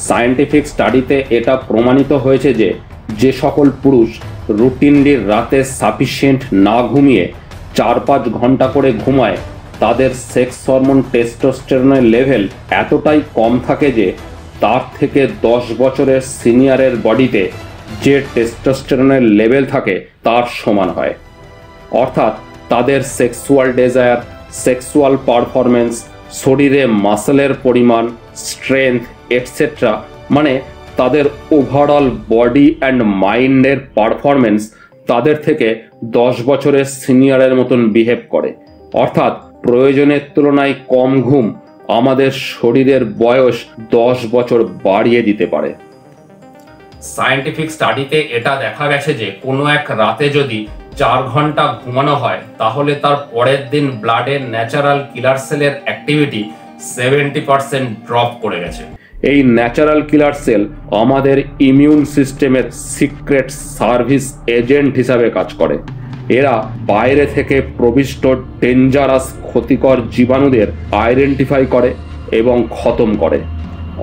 Scientific স্টাডিতে এটা প্রমাণিত হয়েছে যে যে সকল পুরুষ রুটিনলি রাতে সাফিসিয়েন্ট না ঘুমিয়ে 4-5 ঘন্টা করে ঘুমায় তাদের সেক্স হরমোন টেস্টোস্টেরনের লেভেল এতটাই কম থাকে যে তার থেকে 10 বছরের সিনিয়রের বডিতে যে টেস্টোস্টেরনের লেভেল থাকে তার সমান হয়। অর্থাৎ তাদের সেক্সুয়াল ডেজায়ার, সেক্সুয়াল পারফরমেন্স, শরীরে মাসেলের পরিমাণ, স্ট্রেংথ এটসেট্রা, মানে তাদের ওভারঅল বডি অ্যান্ড মাইন্ডের পারফরমেন্স তাদের থেকে 10 বছরের সিনিয়রের মতন বিহেভ করে। অর্থাৎ প্রয়োজনের তুলনায় কম ঘুম আমাদের শরীরের বয়স 10 বছর বাড়িয়ে দিতে পারে। সায়েন্টিফিক স্টাডিতে এটা দেখা গেছে যে কোনো এক রাতে যদি 4 ঘন্টা ঘুমানো হয় তাহলে তার পরের দিন ব্লাডের ন্যাচারাল কিলার সেলের অ্যাক্টিভিটি 70% ড্রপ করে গেছে। এই ন্যাচারাল কিলার সেল আমাদের ইমিউন সিস্টেমের সিক্রেট সার্ভিস এজেন্ট হিসাবে কাজ করে। এরা বাইরে থেকে প্রবিষ্ট ডেঞ্জারাস ক্ষতিকর জীবাণুদের আইডেন্টিফাই করে এবং খতম করে।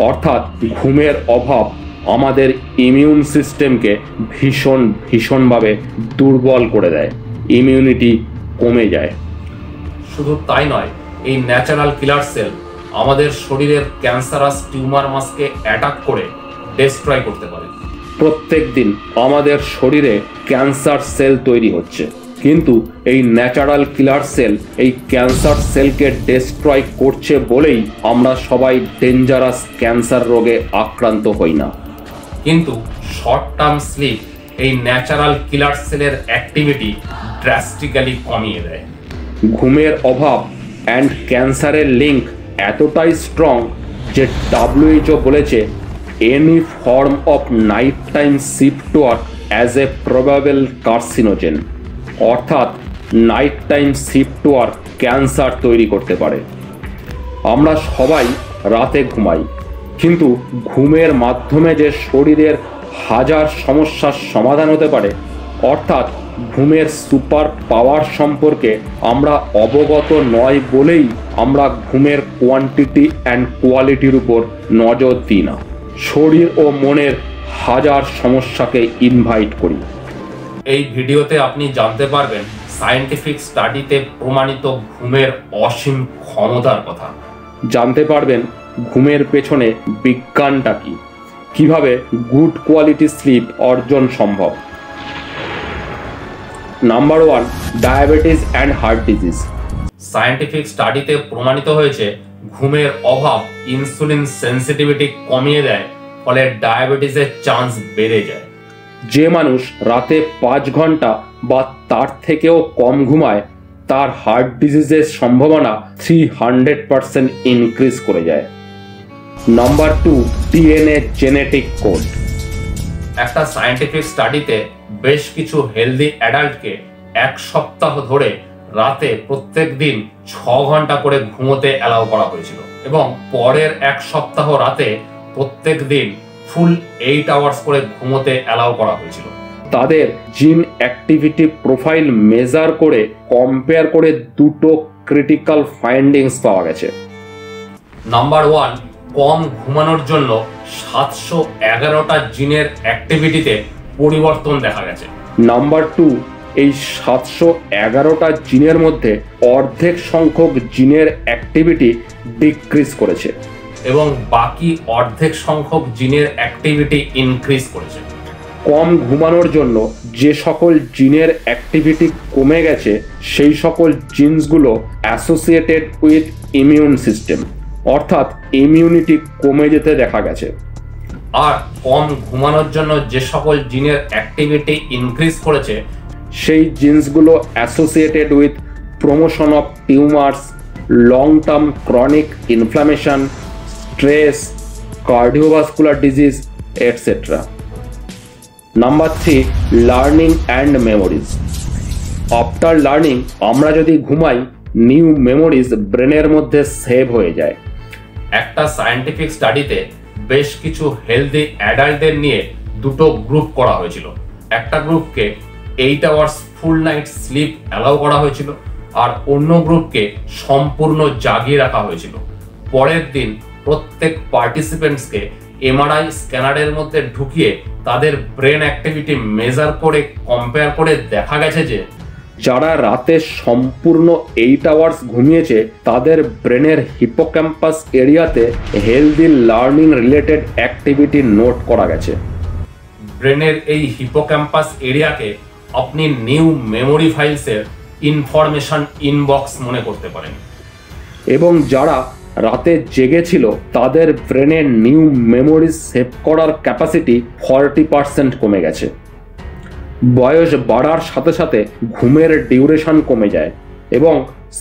অর্থাৎ ঘুমের অভাব আমাদের ইমিউন সিস্টেমকে ভীষণভাবে দুর্বল করে দেয়, ইমিউনিটি কমে যায়। শুধু তাই নয়, এই ন্যাচারাল কিলার সেল আমাদের শরীরের ক্যান্সারাস টিউমার মাসকে অ্যাটাক করে ডেস্ট্রয় করতে পারে। প্রত্যেক দিন আমাদের শরীরে ক্যান্সার সেল তৈরি হচ্ছে, কিন্তু এই ন্যাচারাল কিলার সেল এই ক্যান্সার সেলকে ডেস্ট্রয় করছে বলেই আমরা সবাই ডেঞ্জারাস ক্যান্সার রোগে আক্রান্ত হই না। কিন্তু শর্ট টার্ম স্লিপ এই ন্যাচারাল কিলার সেলের অ্যাক্টিভিটি ড্রাস্টিক্যালি কমিয়ে দেয়। ঘুমের অভাব অ্যান্ড ক্যান্সারের লিঙ্ক এতটাই স্ট্রং যে WHO বলেছে any form of night time shift work as a probable carcinogen. অর্থাৎ night time shift work cancer তৈরি করতে পারে। আমরা সবাই রাতে ঘুমাই, কিন্তু ঘুমের মাধ্যমে যে শরীরের হাজার সমস্যার সমাধান হতে পারে, অর্থাৎ ঘুমের সুপার পাওয়ার সম্পর্কে আমরা অবগত নয় বলেই আমরা ঘুমের কোয়ান্টিটি অ্যান্ড কোয়ালিটির উপর নজর দিই না, শরীর ও মনের হাজার সমস্যাকে ইনভাইট করি। এই ভিডিওতে আপনি জানতে পারবেন সায়েন্টিফিক স্টাডিতে প্রমাণিত ঘুমের অসীম ক্ষমতার কথা। জানতে পারবেন ঘুমের পেছনে বিজ্ঞানটা কি, কিভাবে গুড কোয়ালিটি স্লিপ অর্জন সম্ভব। Number 1, diabetes and heart disease. Scientific স্টাডিতে প্রমাণিত হয়েছে ঘুমের অভাব ইনসুলিন সেন্সিটিভিটি কমিয়ে দেয়, ফলে ডায়াবেটিসের চান্স বেড়ে যায়। যে মানুষ রাতে 5 ঘন্টা বা তার থেকেও কম ঘুমায় তার হার্ট ডিজিজের সম্ভাবনা 300% ইনক্রিজ করে যায়। Number 2, DNA genetic code. একটা সায়েন্টিফিক স্টাডিতে বেশ কিছু হেলদি অ্যাডাল্টকে 1 সপ্তাহ ধরে রাতে প্রত্যেক দিন 6 ঘন্টা করে ঘুমোতে অ্যালাউ করা হয়েছিল এবং পরের 1 সপ্তাহ রাতে প্রত্যেক দিন ফুল 8 আওয়ার্স করে ঘুমোতে অ্যালাউ করা হয়েছিল। তাদের জিন অ্যাক্টিভিটি প্রোফাইল মেজার করে কম্পেয়ার করে দুটো ক্রিটিক্যাল ফাইন্ডিংস পাওয়া গেছে। নাম্বার 1, কম ঘুমানোর জন্য 711টা জিনের অ্যাক্টিভিটিতে পরিবর্তন দেখা গেছে। নাম্বার 2, এই 711টা জিনের মধ্যে অর্ধেক সংখ্যক জিনের অ্যাক্টিভিটি ডিক্রিজ করেছে এবং বাকি অর্ধেক সংখ্যক জিনের অ্যাক্টিভিটি ইনক্রিজ করেছে। কম ঘুমানোর জন্য যে সকল জিনের অ্যাক্টিভিটি কমে গেছে সেই সকল জিনসগুলো অ্যাসোসিয়েটেড উইথ ইমিউন সিস্টেম, অর্থাৎ ইমিউনিটি কমে যেতে দেখা গেছে। আর কম ঘুমানোর জন্য যে সকল জিনের অ্যাক্টিভিটি ইনক্রিজ করেছে সেই জিনসগুলো associated with promotion of tumours, long term chronic inflammation, stress, cardiovascular disease etcetera. Number 3, learning and memories. After learning আমরা যদি ঘুমাই নিউ মেমোরিজ ব্রেনের মধ্যে সেভ হয়ে যায়। একটা সায়েন্টিফিক স্টাডিতে বেশ কিছু হেলদি অ্যাডাল্টদের নিয়ে দুটো গ্রুপ করা হয়েছিল। একটা গ্রুপকে 8 আওয়ার্স ফুল নাইট স্লিপ অ্যালাউ করা হয়েছিল আর অন্য গ্রুপকে সম্পূর্ণ জাগিয়ে রাখা হয়েছিল। পরের দিন প্রত্যেক পার্টিসিপেন্টসকে এমআরআই স্ক্যানারের মধ্যে ঢুকিয়ে তাদের ব্রেন অ্যাক্টিভিটি মেজার করে কম্পেয়ার করে দেখা গেছে যে যারা রাতে সম্পূর্ণ 8 আওয়ার্স ঘুমিয়েছে তাদের ব্রেনের হিপোক্যাম্পাস এরিয়াতে healthy learning related activity note করা গেছে। ব্রেনের এই হিপোক্যাম্পাস এরিয়াকে আপনি নিউ মেমোরি ফাইলসের ইনফরমেশন ইনবক্স মনে করতে পারেন। এবং যারা রাতে জেগেছিল তাদের ব্রেনে নিউ মেমোরি সেভ করার ক্যাপাসিটি 40% কমে গেছে। বয়স বাড়ার সাথে সাথে ঘুমের ডিউরেশন কমে যায় এবং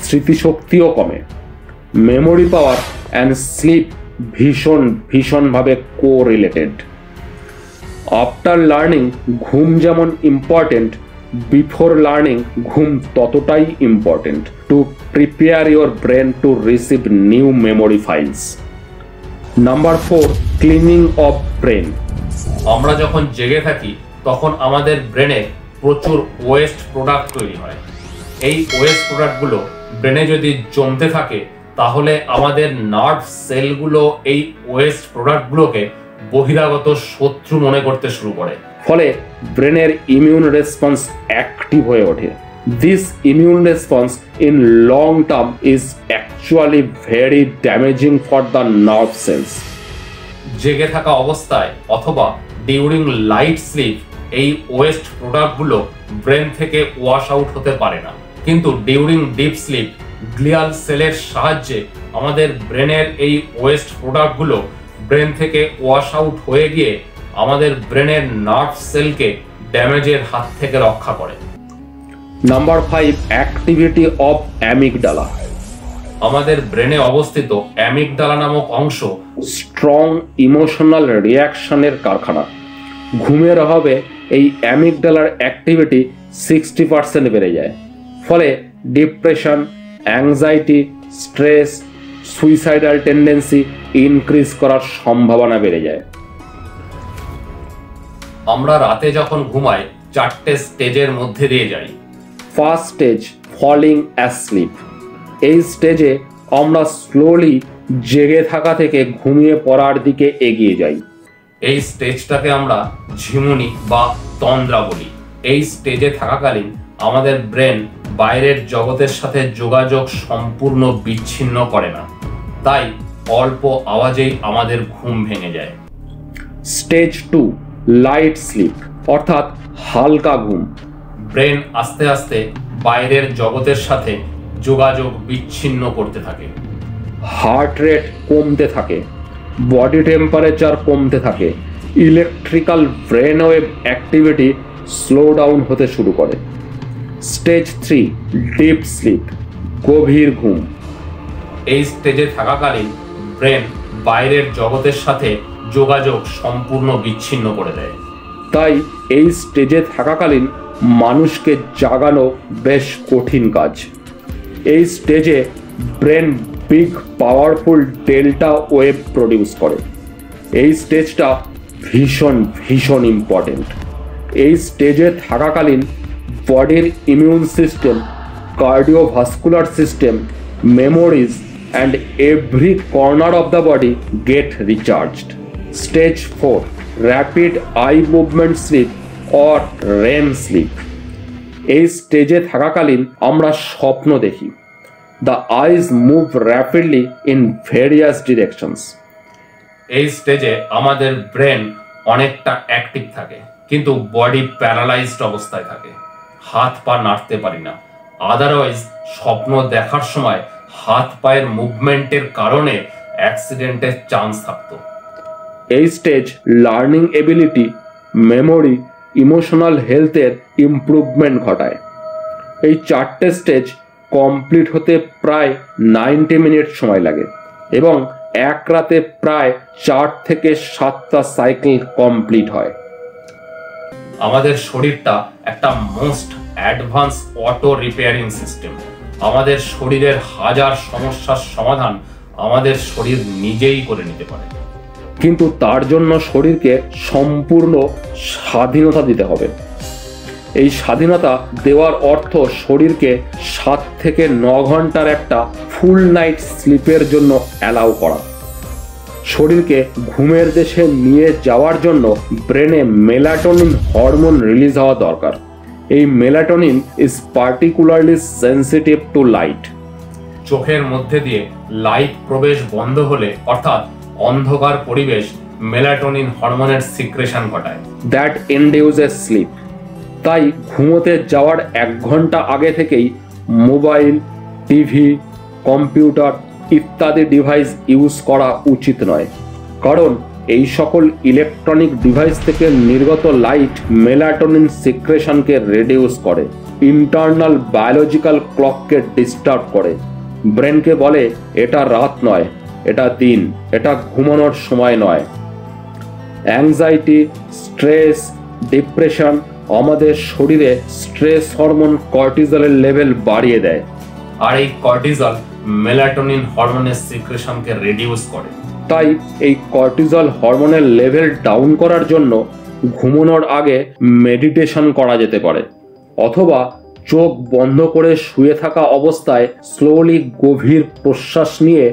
স্মৃতিশক্তিও কমে। মেমোরি পাওয়ার অ্যান্ড স্লিপ ভীষণভাবে কোরিলেটেড। আফটার লার্নিং ঘুম যেমন ইম্পর্টেন্ট, বিফোর লার্নিং ঘুম ততটাই important to prepare your brain to receive new memory files. Number 4, cleaning of brain. আমরা যখন জেগে থাকি তখন আমাদের ব্রেনে প্রচুর ওয়েস্ট প্রোডাক্ট তৈরি হয়। এই ওয়েস্ট প্রোডাক্টগুলো ব্রেনে যদি জমতে থাকে তাহলে আমাদের নার্ভ সেলগুলো এই ওয়েস্ট প্রোডাক্টগুলোকে বহিরাগত শত্রু মনে করতে শুরু করে, ফলে ব্রেনের ইমিউন রেসপন্স অ্যাক্টিভ হয়ে ওঠে। This immune response in long term is actually very damaging for the nerve cells. জেগে থাকা অবস্থায় অথবা ডিউরিং লাইট স্লিপ এই ওয়েস্ট প্রোডাক্টগুলো ব্রেন থেকে ওয়াশ আউট হতে পারে না, কিন্তু ডিউরিং ডিপ স্লিপ গ্লিয়াল সেলের সাহায্যে আমাদের ব্রেনের এই ওয়েস্ট প্রোডাক্টগুলো ব্রেন থেকে ওয়াশ আউট হয়ে গিয়ে আমাদের ব্রেনের নার্ভ সেলকে ড্যামেজের হাত থেকে রক্ষা করে। Number 5, activity of amygdala. আমাদের ব্রেনে অবস্থিত অ্যামিগডালা নামক অংশ স্ট্রং ইমোশনাল রিয়াকশনের কারখানা। ঘুমের অভাবে এই অ্যামিগডালার অ্যাক্টিভিটি 60% বেড়ে যায়, ফলে depression, anxiety, stress, suicidal tendency increase করার সম্ভাবনা বেড়ে যায়। আমরা রাতে যখন ঘুমাই 4টে স্টেজের মধ্যে দিয়ে যাই। First stage, falling asleep. এই স্টেজে আমরা স্লোলি জেগে থাকা থেকে ঘুমিয়ে পড়ার দিকে এগিয়ে যাই। এই স্টেজটাকে আমরা ঝিমুনি বা তন্দ্রা বলি। এই স্টেজে থাকাকালীন আমাদের ব্রেন বাইরের জগতের সাথে যোগাযোগ সম্পূর্ণ বিচ্ছিন্ন করে না, তাই অল্প আওয়াজেই আমাদের ঘুম ভেঙে যায়। স্টেজ 2, লাইট স্লিপ, অর্থাৎ হালকা ঘুম। ব্রেন আস্তে আস্তে বাইরের জগতের সাথে যোগাযোগ বিচ্ছিন্ন করতে থাকে। হার্ট রেট কমতে থাকে, বডি টেম্পারেচার কমতে থাকে, electrical brain wave activity slow down হতে শুরু করে। স্টেজ 3, ডিপ স্লিপ, গভীর ঘুম। এই স্টেজে থাকাকালীন ব্রেন বাইরের জগতের সাথে যোগাযোগ সম্পূর্ণ বিচ্ছিন্ন করে দেয়। তাই এই স্টেজে থাকাকালীন মানুষকে জাগানো বেশ কঠিন কাজ। এই স্টেজে brain big powerful delta wave produce করে। এই স্টেজটা ভীষণ ইম্পর্টেন্ট। এই স্টেজে থাকাকালীন বডির immune system, cardiovascular system, memories and every corner of the body get recharged. Stage 4, rapid eye movement sleep or REM sleep. এই স্টেজে থাকাকালীন আমরা স্বপ্ন দেখি। The eyes move rapidly in various directions. এই স্টেজে আমাদের ব্রেন অনেকটা অ্যাক্টিভ থাকে, কিন্তু বডি প্যারালাইজড অবস্থায় থাকে। হাত পা নাড়তে পারি না। আদারওয়াইজ স্বপ্ন দেখার সময় হাত পায়ের মুভমেন্টের কারণে অ্যাক্সিডেন্টের চান্স থাকতো। এই stage learning ability, memory, emotional হেলথের ইমপ্রুভমেন্ট ঘটায়। এই 4টে স্টেজ কমপ্লিট হতে প্রায় 90 মিনিট সময় লাগে এবং এক রাতে প্রায় 4 থেকে 7টা সাইকেল কমপ্লিট হয়। আমাদের শরীরটা একটা most advance auto repairing system. আমাদের শরীরের হাজার সমস্যার সমাধান আমাদের শরীর নিজেই করে নিতে পারে, কিন্তু তার জন্য শরীরকে সম্পূর্ণ স্বাধীনতা দিতে হবে। এই স্বাধীনতা দেওয়ার অর্থ শরীরকে 7 থেকে 9 ঘন্টার একটা ফুল নাইট স্লিপের জন্য অ্যালাউ করা। শরীরকে ঘুমের দেশে নিয়ে যাওয়ার জন্য ব্রেনে মেলাটোনিন হরমোন রিলিজ হওয়া দরকার। এই melatonin is particularly sensitive two light. চোখের মধ্যে দিয়ে লাইট প্রবেশ বন্ধ হলে অর্থাৎ অন্ধকার পরিবেশ মেলাটোনিন হরমোনের সিক্রেশন ঘটায়, দ্যাট ইনডিউসেস স্লিপ। তাই ঘুমোতে যাওয়ার 1 ঘন্টা আগে থেকেই মোবাইল, টিভি, কম্পিউটার ইত্যাদি ডিভাইস ইউজ করা উচিত নয়, কারণ এই সকল ইলেকট্রনিক ডিভাইস থেকে নির্গত লাইট মেলাটোনিন সিক্রেশনকে রিডিউস করে, ইন্টারনাল বায়োলজিক্যাল ক্লককে ডিস্টার্ব করে, ব্রেনকে বলে এটা রাত নয়, এটা দিন, এটা ঘুমানোর সময় নয়। অ্যাংজাইটি, স্ট্রেস, ডিপ্রেশন আমাদের শরীরে স্ট্রেস হরমোন কর্টিজলের লেভেল বাড়িয়ে দেয়, আর এই কর্টিজল মেলাটোনিন হরমোনের সিক্রেশনকে রিডিউস করে। তাই এই কর্টিজল হরমোনের লেভেল ডাউন করার জন্য ঘুমানোর আগে মেডিটেশন করা যেতে পারে, অথবা চোখ বন্ধ করে শুয়ে থাকা অবস্থায় স্লোলি গভীর প্রশ্বাস নিয়ে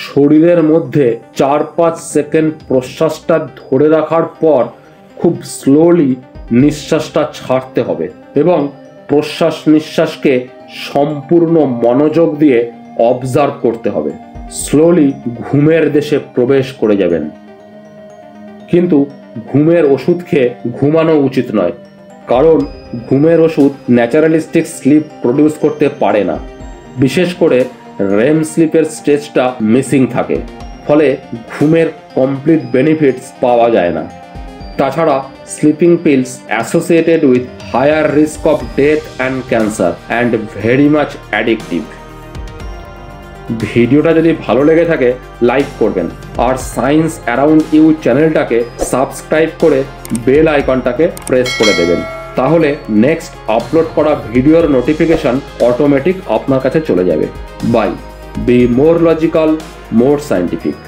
শরীরের মধ্যে 4-5 সেকেন্ড প্রশ্বাসটা ধরে রাখার পর খুব স্লোলি নিঃশ্বাসটা ছাড়তে হবে এবং প্রশ্বাস নিঃশ্বাসকে সম্পূর্ণ মনোযোগ দিয়ে অবজার্ভ করতে হবে। স্লোলি ঘুমের দেশে প্রবেশ করে যাবেন। কিন্তু ঘুমের ওষুধ খেয়ে ঘুমানো উচিত নয়, কারণ ঘুমের ওষুধ ন্যাচারালিস্টিক স্লিপ প্রডিউস করতে পারে না। বিশেষ করে রেম স্লিপের স্টেজটা মিসিং থাকে, ফলে ঘুমের কমপ্লিট বেনিফিটস পাওয়া যায় না। তাছাড়া sleeping pills associated with higher risk of death and cancer and very much addictive. ভিডিওটা যদি ভালো লেগে থাকে লাইক করবেন, আর সায়েন্স অ্যারাউন্ড ইউ চ্যানেলটাকে সাবস্ক্রাইব করে বেল আইকনটাকে প্রেস করে দেবেন, তাহলে নেক্সট আপলোড করা ভিডিওর নোটিফিকেশন অটোমেটিক আপনার কাছে চলে যাবে। Bye. Be more logical, more scientific.